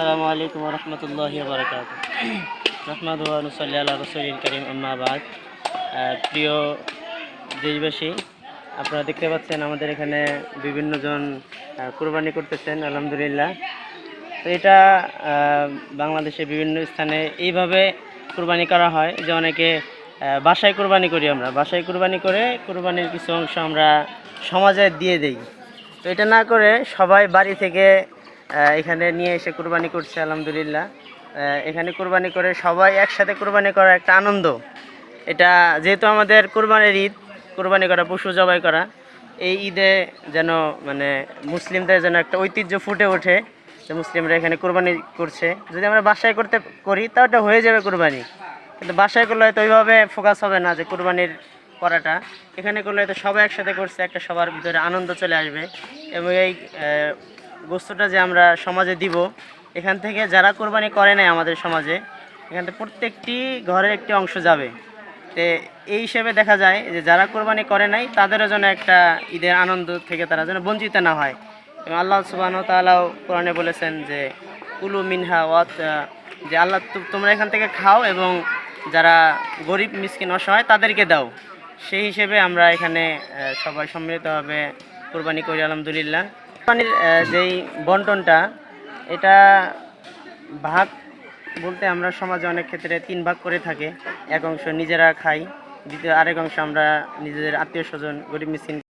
আসসালামু আলাইকুম ওয়া রাহমাতুল্লাহি ওয়া বারাকাতুহু। নাহমাদুহু ওয়া নুসাল্লি আলা রাসূলিল কারীম, আম্মা বা'দ। প্রিয় দেশবাসী, আপনারা দেখতে পাচ্ছেন আমাদের এখানে বিভিন্ন জন কুরবানি করতেছেন, আলহামদুলিল্লাহ। তো এটা বাংলাদেশে বিভিন্ন স্থানে এইভাবে কুরবানি করা হয় যে অনেকে বাসায় কুরবানি করি, আমরা বাসায় কুরবানি করে কুরবানির কিছু অংশ আমরা সমাজে দিয়ে দেই। তো এটা না করে সবাই বাড়ি থেকে এখানে নিয়ে এসে কুরবানি করছে, আলহামদুলিল্লাহ। এখানে কুরবানি করে সবাই একসাথে কুরবানি করার একটা আনন্দ, এটা যেহেতু আমাদের কুরবানির ঈদ, কুরবানি করা, পশু জবাই করা, এই ঈদে যেন মানে মুসলিমদের যেন একটা ঐতিহ্য ফুটে ওঠে যে মুসলিমরা এখানে কুরবানি করছে। যদি আমরা বাসায় করি তাও এটা হয়ে যাবে কুরবানি, কিন্তু বাসায় করলে হয়তো ওইভাবে ফোকাস হবে না যে কুরবানির করাটা। এখানে করলে হয়তো সবাই একসাথে করছে, একটা সবার ভিতরে আনন্দ চলে আসবে এবং এই বস্তুটা যে আমরা সমাজে দিব, এখান থেকে যারা কোরবানি করে নাই আমাদের সমাজে, এখান থেকে প্রত্যেকটি ঘরের একটি অংশ যাবে। তো এই হিসেবে দেখা যায় যে যারা কোরবানি করে নাই তাদেরও যেন একটা ঈদের আনন্দ থেকে তারা যেন বঞ্চিত না হয়। এবং আল্লাহ সুবহানাহু ওয়া তাআলাও কোরআনে বলেছেন যে কুলু মিনহা ওয়াত, যে আল্লাহ তোমরা এখান থেকে খাও এবং যারা গরিব মিসকিন অসহায় তাদেরকে দাও। সেই হিসেবে আমরা এখানে সবাই সম্মিলিতভাবে কোরবানি করি, আলহামদুলিল্লাহ। কোরবানির যেই বন্টনটা, এটা ভাগ বলতে আমরা সমাজে অনেক ক্ষেত্রে 3 ভাগ করে থাকে। এক অংশ নিজেরা খাই, দ্বিতীয় আরেক অংশ আমরা নিজেদের আত্মীয় স্বজন, গরিব মিসকিন